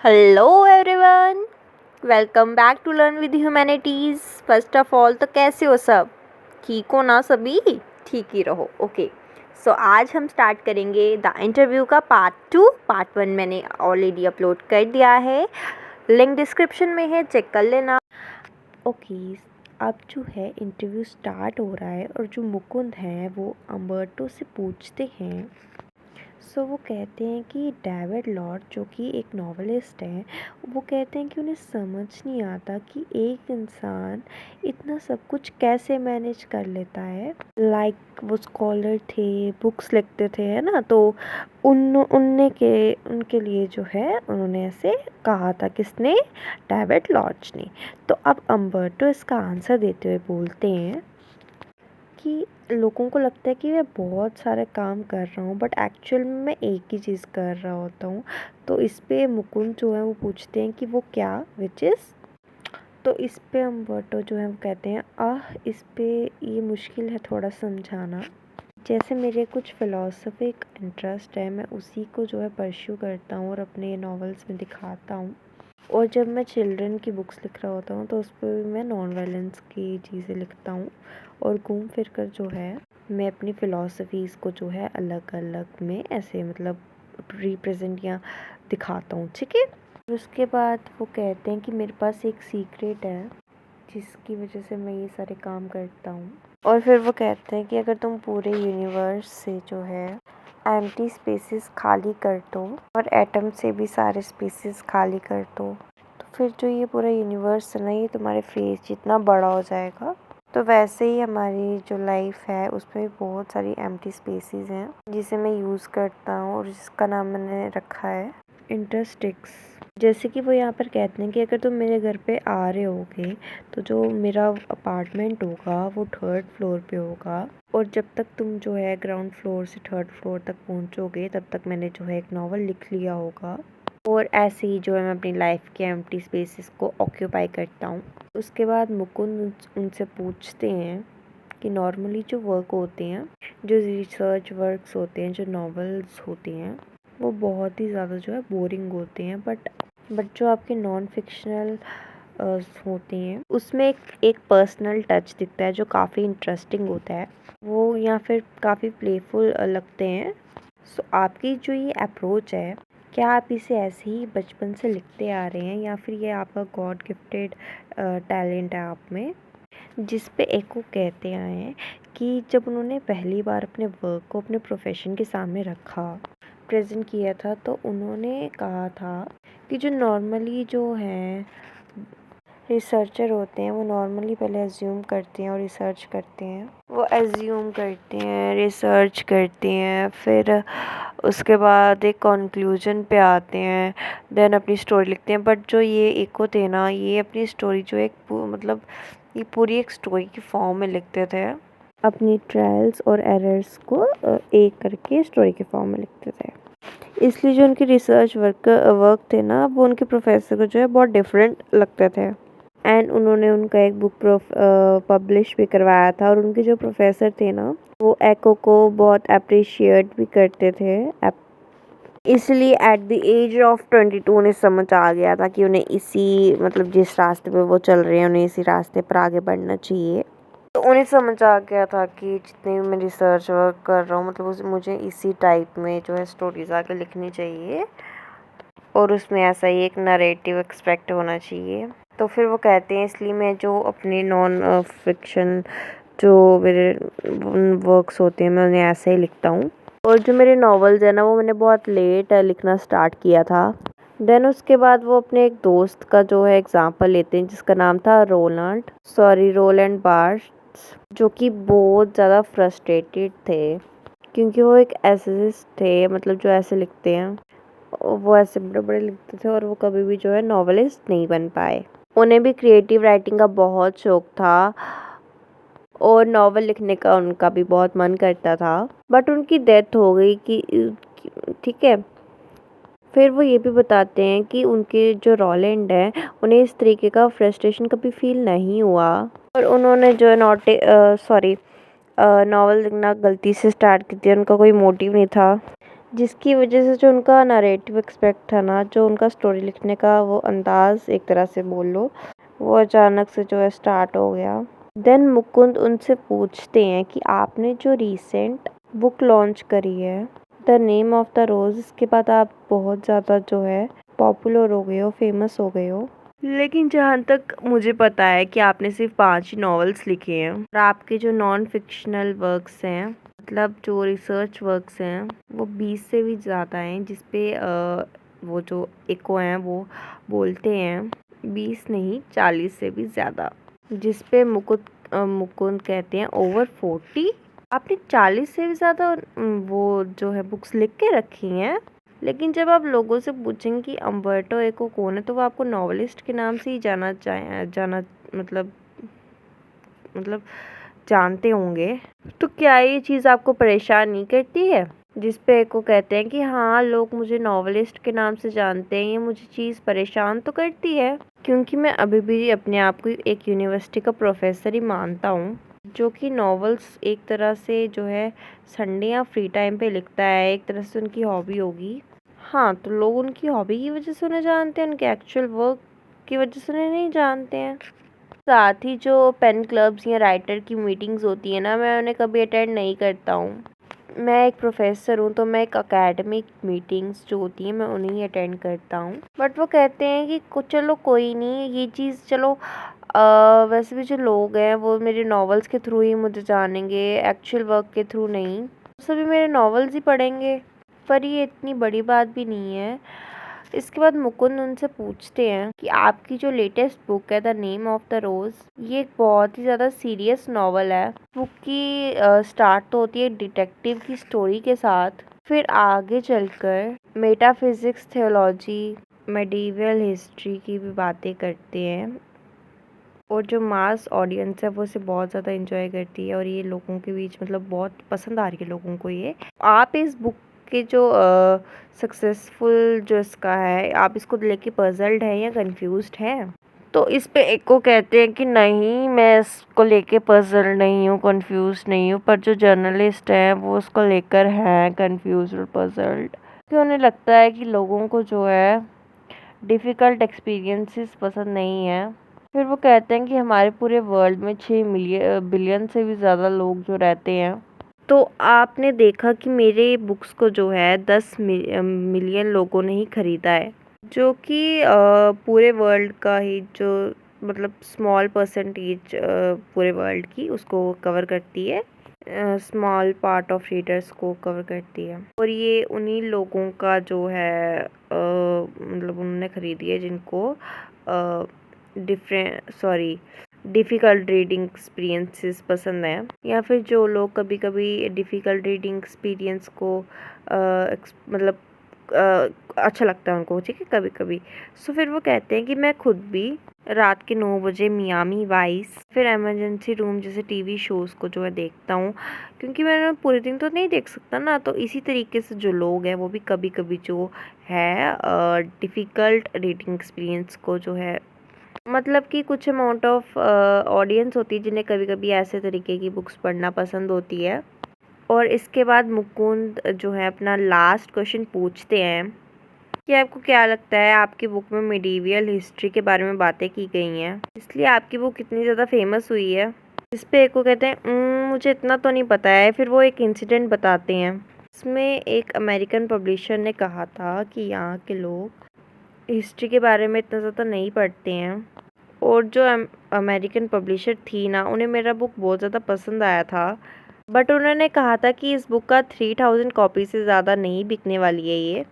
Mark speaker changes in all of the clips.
Speaker 1: Hello everyone, welcome back to learn with humanities. First of all तो कैसे हो सब? ठीक हो ना सभी? ठीक ही रहो। ओके, सो आज हम स्टार्ट करेंगे द इंटरव्यू का पार्ट 2। पार्ट 1 मैंने ऑलरेडी अपलोड कर दिया है, लिंक डिस्क्रिप्शन में है, चेक कर लेना। ओके, अब जो है इंटरव्यू स्टार्ट हो रहा है और जो मुकुंद हैं वो अम्बर्टो से पूछते हैं। वो कहते हैं कि डेविड लॉर्ड जो कि एक नॉवेलिस्ट है, वो कहते हैं कि उन्हें समझ नहीं आता कि एक इंसान इतना सब कुछ कैसे मैनेज कर लेता है। वो स्कॉलर थे, बुक्स लिखते थे, है ना। तो उनके लिए जो है उन्होंने ऐसे कहा था, किसने? डेविड लॉर्ड ने। तो अब अम्बर्टो इसका आंसर देते हुए बोलते हैं कि लोगों को लगता है कि मैं बहुत सारे काम कर रहा हूँ, बट एक्चुअल में मैं एक ही चीज़ कर रहा होता हूँ। तो इस पे मुकुंद जो है वो पूछते हैं कि वो क्या, विच इज़। तो इस पे अम्बर्टो जो है वो कहते हैं, इस पे ये मुश्किल है थोड़ा समझाना। जैसे मेरे कुछ फ़िलॉसफिक इंटरेस्ट है, मैं उसी को जो है परस्यू करता हूँ और अपने नॉवेल्स में दिखाता हूँ। और जब मैं चिल्ड्रन की बुक्स लिख रहा होता हूँ तो उस पर भी मैं नॉन वायलेंस की चीज़ें लिखता हूँ। और घूम फिर कर जो है मैं अपनी फ़िलॉसफीज़ को जो है अलग अलग में ऐसे मतलब रिप्रेजेंट या दिखाता हूँ, ठीक है। उसके बाद वो कहते हैं कि मेरे पास एक सीक्रेट है जिसकी वजह से मैं ये सारे काम करता हूँ। और फिर वो कहते हैं कि अगर तुम पूरे यूनिवर्स से जो है एम्प्टी स्पेसेस खाली कर दो और एटम से भी सारे स्पेसेस खाली कर दो, तो फिर जो ये पूरा यूनिवर्स है ना, ये तुम्हारे फेस जितना बड़ा हो जाएगा। तो वैसे ही हमारी जो लाइफ है उसमें भी बहुत सारी एम्प्टी स्पेसेस हैं जिसे मैं यूज़ करता हूँ और जिसका नाम मैंने रखा है इंटरस्टिक्स। जैसे कि वो यहाँ पर कहते हैं कि अगर तुम मेरे घर पे आ रहे होगे तो जो मेरा अपार्टमेंट होगा वो 3rd फ्लोर पे होगा, और जब तक तुम जो है ग्राउंड फ्लोर से 3rd फ्लोर तक पहुँचोगे तब तक मैंने जो है एक नॉवल लिख लिया होगा। और ऐसे ही जो है मैं अपनी लाइफ के एम्प्टी स्पेसेस को ऑक्यूपाई करता हूँ। उसके बाद मुकुंद उनसे पूछते हैं कि नॉर्मली जो वर्क होते हैं, जो रिसर्च वर्क्स होते हैं, जो नॉवेल्स होते हैं, वो बहुत ही ज़्यादा जो है बोरिंग होते हैं। बट जो आपके नॉन फिक्शनल होते हैं उसमें एक पर्सनल टच दिखता है जो काफ़ी इंटरेस्टिंग होता है, वो या फिर काफ़ी प्लेफुल लगते हैं। आपकी जो ये अप्रोच है, क्या आप इसे ऐसे ही बचपन से लिखते आ रहे हैं या फिर ये आपका गॉड गिफ्टेड टैलेंट है आप में? जिस पे एको कहते आए हैं कि जब उन्होंने पहली बार अपने वर्क को अपने प्रोफेशन के सामने रखा, प्रेजेंट किया था, तो उन्होंने कहा था कि जो नॉर्मली जो हैं रिसर्चर होते हैं वो नॉर्मली पहले एज्यूम करते हैं और रिसर्च करते हैं। वो एज्यूम करते हैं, रिसर्च करते हैं, फिर उसके बाद एक कंक्लूजन पे आते हैं, देन अपनी स्टोरी लिखते हैं। बट जो ये एको थे ना, ये अपनी स्टोरी जो मतलब ये पूरी एक स्टोरी की फॉर्म में लिखते थे। अपनी ट्रायल्स और एरर्स को एक करके स्टोरी के फॉर्म में लिखते थे। इसलिए जो उनके रिसर्च वर्क थे ना, वो उनके प्रोफेसर को जो है बहुत डिफरेंट लगते थे। एंड उन्होंने उनका एक बुक पब्लिश भी करवाया था। और उनके जो प्रोफेसर थे ना, वो एको को बहुत अप्रिशिएट भी करते थे। इसलिए एट द एज ऑफ 22 उन्हें समझ आ गया था कि उन्हें इसी मतलब जिस रास्ते पे वो चल रहे हैं उन्हें इसी रास्ते पर आगे बढ़ना चाहिए। तो उन्हें समझ आ गया था कि जितने भी मैं रिसर्च वर्क कर रहा हूँ, मतलब मुझे इसी टाइप में जो है स्टोरीज आगे लिखनी चाहिए और उसमें ऐसा ही एक नरेटिव एक्सपेक्ट होना चाहिए। तो फिर वो कहते हैं इसलिए मैं जो अपने नॉन फिक्शन जो मेरे वर्क्स होते हैं मैं उन्हें ऐसे ही लिखता हूँ। और जो मेरे नॉवेल्स है ना, वो मैंने बहुत लेट लिखना स्टार्ट किया था। देन उसके बाद वो अपने एक दोस्त का जो है एग्जांपल लेते हैं जिसका नाम था रोलैंड बार्ट्स, जो कि बहुत ज़्यादा फ्रस्ट्रेटेड थे क्योंकि वो एक एसेसिस्ट थे, मतलब जो ऐसे लिखते हैं वो ऐसे बड़े बड़े लिखते थे और वो कभी भी जो है नॉवेलिस्ट नहीं बन पाए। उन्हें भी क्रिएटिव राइटिंग का बहुत शौक था और नॉवल लिखने का उनका भी बहुत मन करता था, बट उनकी डेथ हो गई कि ठीक है। फिर वो ये भी बताते हैं कि उनके जो रोलैंड है उन्हें इस तरीके का फ्रस्ट्रेशन कभी फील नहीं हुआ और उन्होंने जो है नॉवल लिखना गलती से स्टार्ट कर दिया, उनका कोई मोटिव नहीं था। जिसकी वजह से जो उनका नरेटिव एक्सपेक्ट था ना, जो उनका स्टोरी लिखने का वो अंदाज एक तरह से बोल लो, वो अचानक से जो है स्टार्ट हो गया। देन मुकुंद उनसे पूछते हैं कि आपने जो रिसेंट बुक लॉन्च करी है द नेम ऑफ द रोज, इसके बाद आप बहुत ज़्यादा जो है पॉपुलर हो गए हो, फेमस हो गए हो, लेकिन जहाँ तक मुझे पता है कि आपने सिर्फ 5 ही नॉवेल्स लिखे हैं और आपके जो नॉन फिक्शनल वर्क्स हैं, मतलब जो रिसर्च वर्क्स हैं, वो 20 से भी ज़्यादा हैं, जिसपे वो जो इको हैं वो बोलते हैं 20 नहीं 40 से भी ज़्यादा, जिसपे मुकुंद कहते हैं ओवर 40। आपने 40 से भी ज़्यादा वो जो है बुक्स लिख के रखी हैं। लेकिन जब आप लोगों से पूछेंगे कि अम्बर्टो एको कौन है, तो वो आपको नॉवेलिस्ट के नाम से ही जाना मतलब जानते होंगे। तो क्या ये चीज़ आपको परेशान नहीं करती है? जिस पे एको कहते हैं कि हाँ, लोग मुझे नॉवेलिस्ट के नाम से जानते हैं, ये मुझे चीज़ परेशान तो करती है, क्योंकि मैं अभी भी अपने आप को एक यूनिवर्सिटी का प्रोफेसर ही मानता हूँ, जो कि नॉवेल्स एक तरह से जो है संडे या फ्री टाइम पे लिखता है, एक तरह से उनकी हॉबी होगी। हाँ, तो लोग उनकी हॉबी की वजह से उन्हें जानते हैं, उनके एक्चुअल वर्क की वजह से उन्हें नहीं जानते हैं। साथ ही जो पेन क्लब्स या राइटर की मीटिंग्स होती है ना, मैं उन्हें कभी अटेंड नहीं करता हूँ। मैं एक प्रोफेसर हूँ, तो मैं एक अकेडमिक मीटिंग्स जो होती हैं मैं उन्हें अटेंड करता हूँ। बट वो कहते हैं कि चलो कोई नहीं, ये चीज़ चलो वैसे भी जो लोग हैं वो मेरे नॉवेल्स के थ्रू ही मुझे जानेंगे, एक्चुअल वर्क के थ्रू नहीं। सभी मेरे नॉवेल्स ही पढ़ेंगे, पर ये इतनी बड़ी बात भी नहीं है। इसके बाद मुकुंद उनसे पूछते हैं कि आपकी जो लेटेस्ट बुक है द नेम ऑफ द रोज, ये एक बहुत ही ज़्यादा सीरियस नॉवल है। बुक की स्टार्ट तो होती है डिटेक्टिव की स्टोरी के साथ, फिर आगे चलकर मेटाफिजिक्स, थियोलॉजी, मेडिवल हिस्ट्री की भी बातें करते हैं, और जो मास ऑडियंस है वो इसे बहुत ज़्यादा इंजॉय करती है, और ये लोगों के बीच मतलब बहुत पसंद आ रही है लोगों को ये। आप इस बुक के जो सक्सेसफुल जो इसका है, आप इसको लेके पजल्ड है या कंफ्यूज्ड हैं? तो इस पे एक को कहते हैं कि नहीं, मैं इसको लेके पजल नहीं हूँ, कंफ्यूज नहीं हूँ, पर जो जर्नलिस्ट हैं वो उसको लेकर हैं कंफ्यूज और पजल्ड, क्योंकि उन्हें लगता है कि लोगों को जो है डिफ़िकल्ट एक्सपीरियंसेस पसंद नहीं है। फिर वो कहते हैं कि हमारे पूरे वर्ल्ड में 6 बिलियन से भी ज़्यादा लोग जो रहते हैं। तो आपने देखा कि मेरे बुक्स को जो है 10 मिलियन लोगों ने ही ख़रीदा है, जो कि पूरे वर्ल्ड का ही जो मतलब स्मॉल परसेंटेज पूरे वर्ल्ड की उसको कवर करती है, स्मॉल पार्ट ऑफ रीडर्स को कवर करती है। और ये उन्हीं लोगों का जो है मतलब उन्होंने ख़रीदी है जिनको डिफ़िकल्ट रीडिंग एक्सपीरियंसेस पसंद हैं, या फिर जो लोग कभी कभी डिफ़िकल्ट रीडिंग एक्सपीरियंस को मतलब अच्छा लगता है उनको, ठीक है, कभी कभी। सो फिर वो कहते हैं कि मैं खुद भी रात के 9 बजे मियामी वाइस फिर इमरजेंसी रूम जैसे टीवी शोज़ को जो है देखता हूँ, क्योंकि मैं पूरे दिन तो नहीं देख सकता ना। तो इसी तरीके से जो लोग हैं वो भी कभी कभी जो है डिफ़िकल्ट रीडिंग एक्सपीरियंस को जो है, मतलब कि कुछ अमाउंट ऑफ ऑडियंस होती है जिन्हें कभी कभी ऐसे तरीके की बुक्स पढ़ना पसंद होती है। और इसके बाद मुकुंद जो है अपना लास्ट क्वेश्चन पूछते हैं कि आपको क्या लगता है आपकी बुक में मिडीवियल हिस्ट्री के बारे में बातें की गई हैं, इसलिए आपकी बुक इतनी ज़्यादा फेमस हुई है? इस पे एक को कहते हैं मुझे इतना तो नहीं पता है। फिर वो एक इंसिडेंट बताते हैं। इसमें एक अमेरिकन पब्लिशर ने कहा था कि यहाँ के लोग हिस्ट्री के बारे में इतना ज़्यादा नहीं पढ़ते हैं, और जो अमेरिकन पब्लिशर थी ना, उन्हें मेरा बुक बहुत ज़्यादा पसंद आया था, बट उन्होंने कहा था कि इस बुक का 3000 कॉपी से ज़्यादा नहीं बिकने वाली है ये,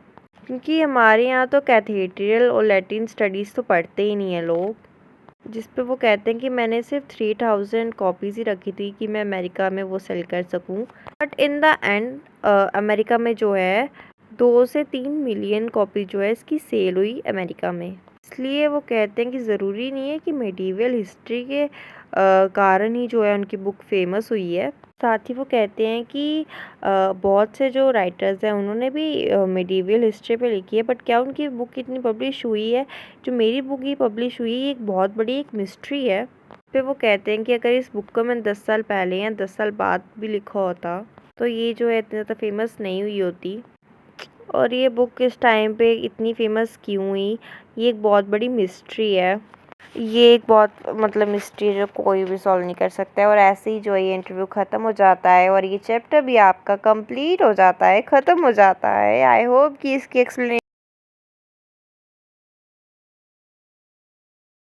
Speaker 1: क्योंकि हमारे यहाँ तो कैथेड्रल और लैटिन स्टडीज़ तो पढ़ते ही नहीं है लोग। जिस पे वो कहते हैं कि मैंने सिर्फ 3000 कॉपीज़ ही रखी थी कि मैं अमेरिका में वो सेल कर सकूं, but in the end America में जो है 2 से 3 मिलियन कॉपी जो है इसकी सेल हुई अमेरिका में। इसलिए वो कहते हैं कि ज़रूरी नहीं है कि मेडिवल हिस्ट्री के कारण ही जो है उनकी बुक फेमस हुई है। साथ ही वो कहते हैं कि बहुत से जो राइटर्स हैं उन्होंने भी मेडिवल हिस्ट्री पे लिखी है, बट क्या उनकी बुक इतनी पब्लिश हुई है? जो मेरी बुक ही पब्लिश हुई है, एक बहुत बड़ी एक मिस्ट्री है। फिर वो कहते हैं कि अगर इस बुक को मैंने 10 साल पहले या 10 साल बाद भी लिखा होता, तो ये जो है इतना ज़्यादा फेमस नहीं हुई होती। और ये बुक इस टाइम पे इतनी फेमस क्यों हुई, ये एक बहुत बड़ी मिस्ट्री है। ये एक बहुत मतलब मिस्ट्री है जो कोई भी सॉल्व नहीं कर सकता है। और ऐसे ही जो है ये इंटरव्यू ख़त्म हो जाता है और ये चैप्टर भी आपका कंप्लीट हो जाता है, ख़त्म हो जाता है। आई होप कि इसकी एक्सप्लेनेशन